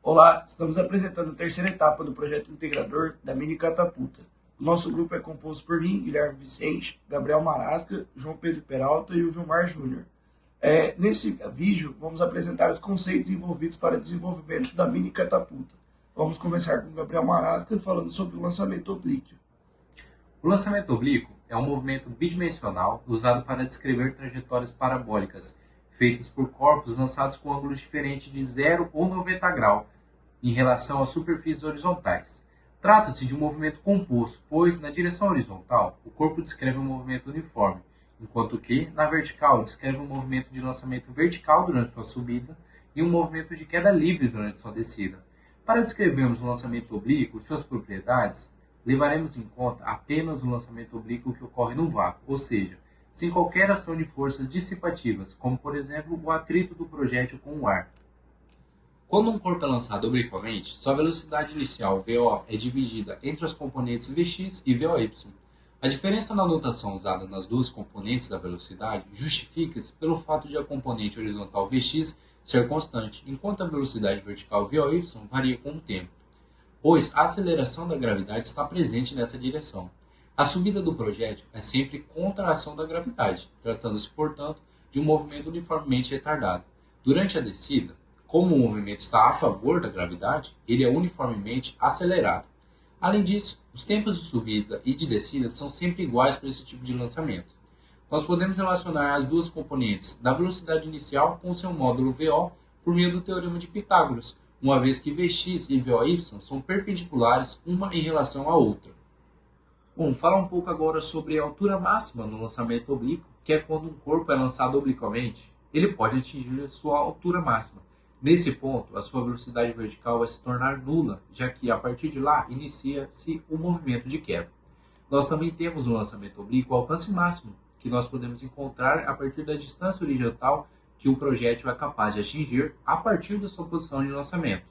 Olá, estamos apresentando a terceira etapa do projeto integrador da Mini Catapulta. O nosso grupo é composto por mim, Guilherme Vicente, Gabriel Marasca, João Pedro Peralta e o Vilmar Júnior. Nesse vídeo, vamos apresentar os conceitos envolvidos para o desenvolvimento da Mini Catapulta. Vamos começar com o Gabriel Marasca falando sobre o lançamento oblíquo. O lançamento oblíquo é um movimento bidimensional usado para descrever trajetórias parabólicas feitas por corpos lançados com ângulos diferentes de 0 ou 90 graus em relação às superfícies horizontais. Trata-se de um movimento composto, pois, na direção horizontal, o corpo descreve um movimento uniforme, enquanto que, na vertical, descreve um movimento de lançamento vertical durante sua subida e um movimento de queda livre durante sua descida. Para descrevermos o lançamento oblíquo e suas propriedades, levaremos em conta apenas o lançamento oblíquo que ocorre no vácuo, ou seja, sem qualquer ação de forças dissipativas, como por exemplo o atrito do projétil com o ar. Quando um corpo é lançado obliquamente, sua velocidade inicial, VO, é dividida entre os componentes Vx e VOy. A diferença na notação usada nas duas componentes da velocidade justifica-se pelo fato de a componente horizontal Vx ser constante, enquanto a velocidade vertical VOy varia com o tempo, pois a aceleração da gravidade está presente nessa direção. A subida do projétil é sempre contra a ação da gravidade, tratando-se, portanto, de um movimento uniformemente retardado. Durante a descida, como o movimento está a favor da gravidade, ele é uniformemente acelerado. Além disso, os tempos de subida e de descida são sempre iguais para esse tipo de lançamento. Nós podemos relacionar as duas componentes da velocidade inicial com seu módulo VO por meio do teorema de Pitágoras, uma vez que Vx e Voy são perpendiculares uma em relação à outra. Bom, falar um pouco agora sobre a altura máxima no lançamento oblíquo, que é quando um corpo é lançado obliquamente, ele pode atingir a sua altura máxima. Nesse ponto, a sua velocidade vertical vai se tornar nula, já que a partir de lá inicia-se o movimento de queda. Nós também temos no lançamento oblíquo o alcance máximo, que nós podemos encontrar a partir da distância horizontal que o projétil é capaz de atingir a partir da sua posição de lançamento.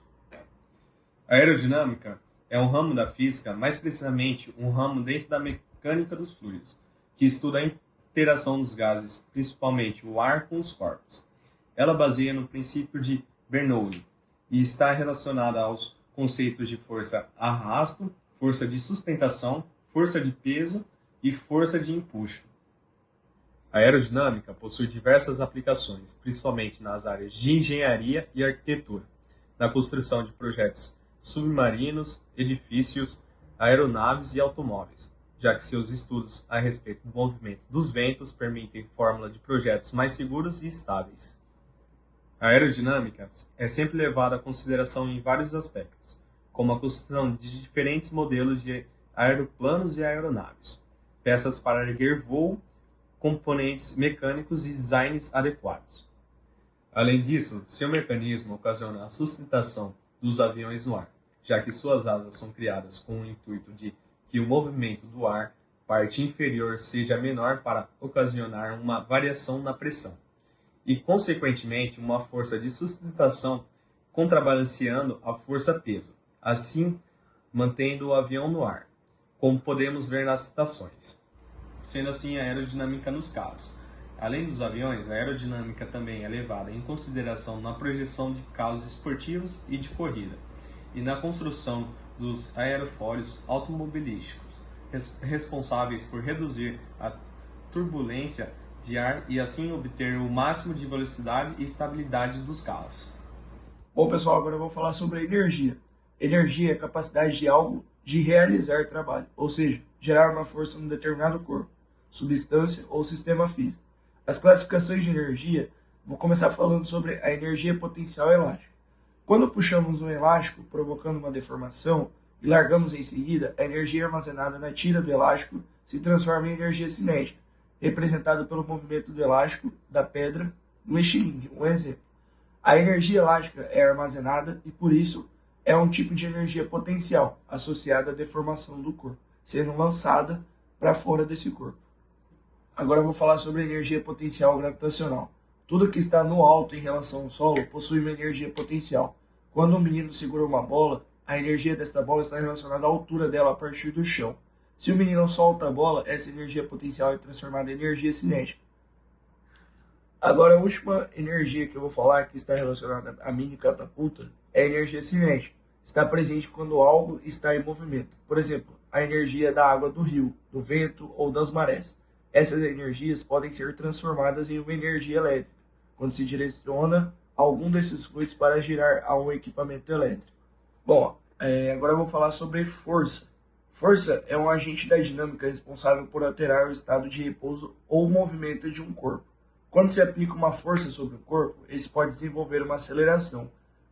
A aerodinâmica é um ramo da física, mais precisamente um ramo dentro da mecânica dos fluidos, que estuda a interação dos gases, principalmente o ar com os corpos. Ela baseia no princípio de Bernoulli e está relacionada aos conceitos de força arrasto, força de sustentação, força de peso e força de empuxo. A aerodinâmica possui diversas aplicações, principalmente nas áreas de engenharia e arquitetura, na construção de projetos submarinos, edifícios, aeronaves e automóveis, já que seus estudos a respeito do movimento dos ventos permitem fórmula de projetos mais seguros e estáveis. A aerodinâmica é sempre levada à consideração em vários aspectos, como a construção de diferentes modelos de aeroplanos e aeronaves, peças para erguer voo, componentes mecânicos e designs adequados. Além disso, seu mecanismo ocasiona a sustentação dos aviões no ar, já que suas asas são criadas com o intuito de que o movimento do ar, parte inferior, seja menor para ocasionar uma variação na pressão, e, consequentemente, uma força de sustentação contrabalanceando a força-peso, assim mantendo o avião no ar, como podemos ver nas citações. Sendo assim a aerodinâmica nos carros. Além dos aviões, a aerodinâmica também é levada em consideração na projeção de carros esportivos e de corrida, e na construção dos aerofólios automobilísticos, responsáveis por reduzir a turbulência de ar e assim obter o máximo de velocidade e estabilidade dos carros. Bom, pessoal, agora eu vou falar sobre a energia. Energia é a capacidade de algo de realizar trabalho, ou seja, gerar uma força em um determinado corpo, substância ou sistema físico. As classificações de energia, vou começar falando sobre a energia potencial elástica. Quando puxamos um elástico, provocando uma deformação, e largamos em seguida, a energia armazenada na tira do elástico se transforma em energia cinética, representada pelo movimento do elástico da pedra no estilingue, um exemplo. A energia elástica é armazenada e, por isso, é um tipo de energia potencial associada à deformação do corpo, sendo lançada para fora desse corpo. Agora eu vou falar sobre a energia potencial gravitacional. Tudo que está no alto em relação ao solo possui uma energia potencial. Quando um menino segura uma bola, a energia desta bola está relacionada à altura dela a partir do chão. Se o menino solta a bola, essa energia potencial é transformada em energia cinética. Agora, a última energia que eu vou falar que está relacionada à mini catapulta é a energia cinética. Está presente quando algo está em movimento. Por exemplo, a energia da água do rio, do vento ou das marés. Essas energias podem ser transformadas em uma energia elétrica, quando se direciona algum desses fluidos para girar a um equipamento elétrico. Bom, agora eu vou falar sobre força. Força é um agente da dinâmica responsável por alterar o estado de repouso ou movimento de um corpo. Quando se aplica uma força sobre o corpo, esse pode desenvolver uma aceleração,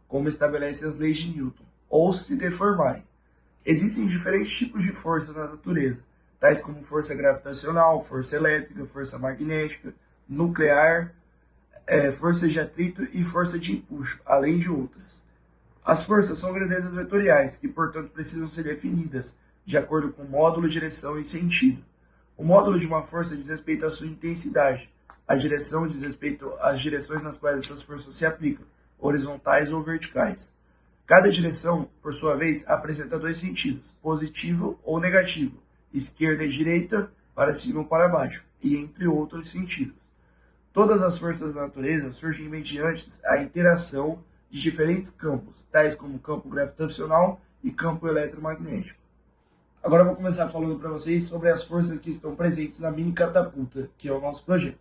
como estabelecem as leis de Newton, ou se deformarem. Existem diferentes tipos de força na natureza, tais como força gravitacional, força elétrica, força magnética, nuclear, força de atrito e força de empuxo, além de outras. As forças são grandezas vetoriais, que portanto precisam ser definidas de acordo com módulo, direção e sentido. O módulo de uma força diz respeito à sua intensidade. A direção diz respeito às direções nas quais essas forças se aplicam, horizontais ou verticais. Cada direção, por sua vez, apresenta dois sentidos, positivo ou negativo, esquerda e direita, para cima ou para baixo, e entre outros sentidos. Todas as forças da natureza surgem mediante a interação de diferentes campos, tais como campo gravitacional e campo eletromagnético. Agora eu vou começar falando para vocês sobre as forças que estão presentes na mini catapulta, que é o nosso projeto.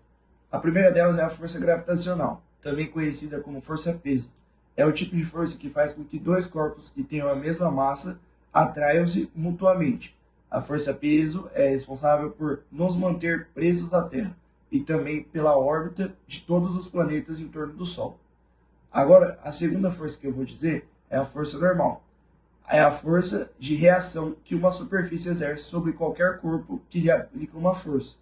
A primeira delas é a força gravitacional, também conhecida como força-peso. É o tipo de força que faz com que dois corpos que tenham a mesma massa atraiam-se mutuamente. A força-peso é responsável por nos manter presos à Terra e também pela órbita de todos os planetas em torno do Sol. Agora, a segunda força que eu vou dizer é a força normal. É a força de reação que uma superfície exerce sobre qualquer corpo que lhe aplica uma força.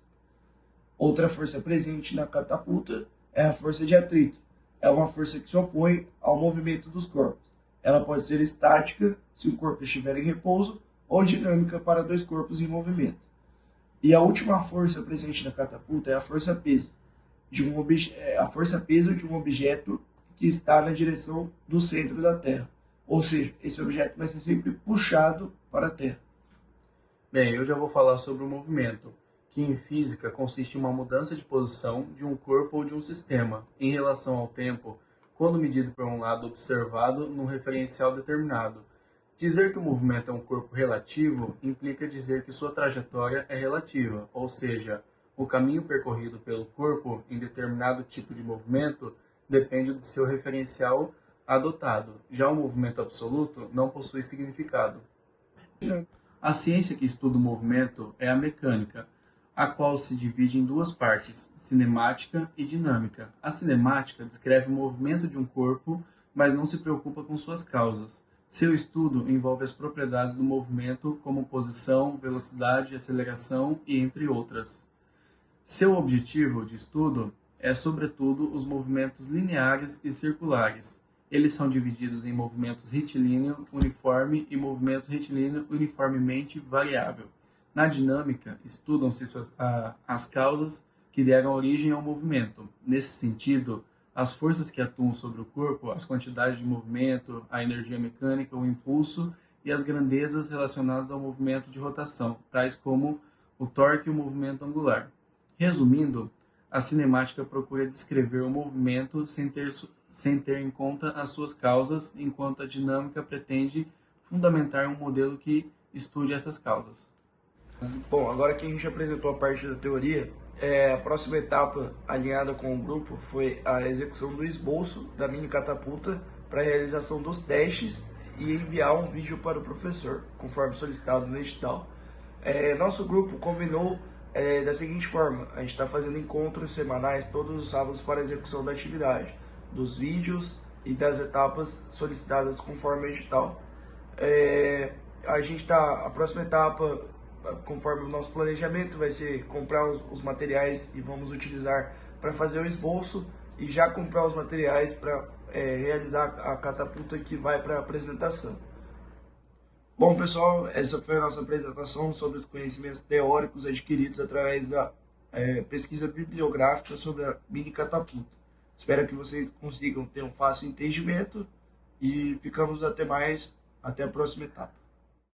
Outra força presente na catapulta é a força de atrito. É uma força que se opõe ao movimento dos corpos. Ela pode ser estática, se o corpo estiver em repouso, ou dinâmica para dois corpos em movimento. E a última força presente na catapulta é a força-peso, a força-peso de um objeto que está na direção do centro da Terra. Ou seja, esse objeto vai ser sempre puxado para a Terra. Bem, eu já vou falar sobre o movimento, que em física consiste em uma mudança de posição de um corpo ou de um sistema em relação ao tempo, quando medido por um lado observado num referencial determinado. Dizer que o movimento é um corpo relativo implica dizer que sua trajetória é relativa, ou seja, o caminho percorrido pelo corpo em determinado tipo de movimento depende do seu referencial adotado. Já o movimento absoluto não possui significado. A ciência que estuda o movimento é a mecânica, a qual se divide em duas partes, cinemática e dinâmica. A cinemática descreve o movimento de um corpo, mas não se preocupa com suas causas. Seu estudo envolve as propriedades do movimento, como posição, velocidade, aceleração e entre outras. Seu objetivo de estudo é, sobretudo, os movimentos lineares e circulares. Eles são divididos em movimentos retilíneo uniforme e movimentos retilíneo uniformemente variável. Na dinâmica, estudam-se as causas que deram origem ao movimento. Nesse sentido, as forças que atuam sobre o corpo, as quantidades de movimento, a energia mecânica, o impulso e as grandezas relacionadas ao movimento de rotação, tais como o torque e o movimento angular. Resumindo, a cinemática procura descrever o movimento sem ter em conta as suas causas, enquanto a dinâmica pretende fundamentar um modelo que estude essas causas. Bom, agora que a gente apresentou a parte da teoria, a próxima etapa alinhada com o grupo foi a execução do esboço da mini catapulta para a realização dos testes e enviar um vídeo para o professor, conforme solicitado no edital. Nosso grupo combinou da seguinte forma: a gente está fazendo encontros semanais todos os sábados para a execução da atividade, dos vídeos e das etapas solicitadas conforme o edital. A próxima etapa, conforme o nosso planejamento, vai ser comprar os materiais e vamos utilizar para fazer o esboço e já comprar os materiais para realizar a catapulta que vai para a apresentação. Bom, pessoal, essa foi a nossa apresentação sobre os conhecimentos teóricos adquiridos através da pesquisa bibliográfica sobre a mini catapulta. Espero que vocês consigam ter um fácil entendimento e ficamos até a próxima etapa.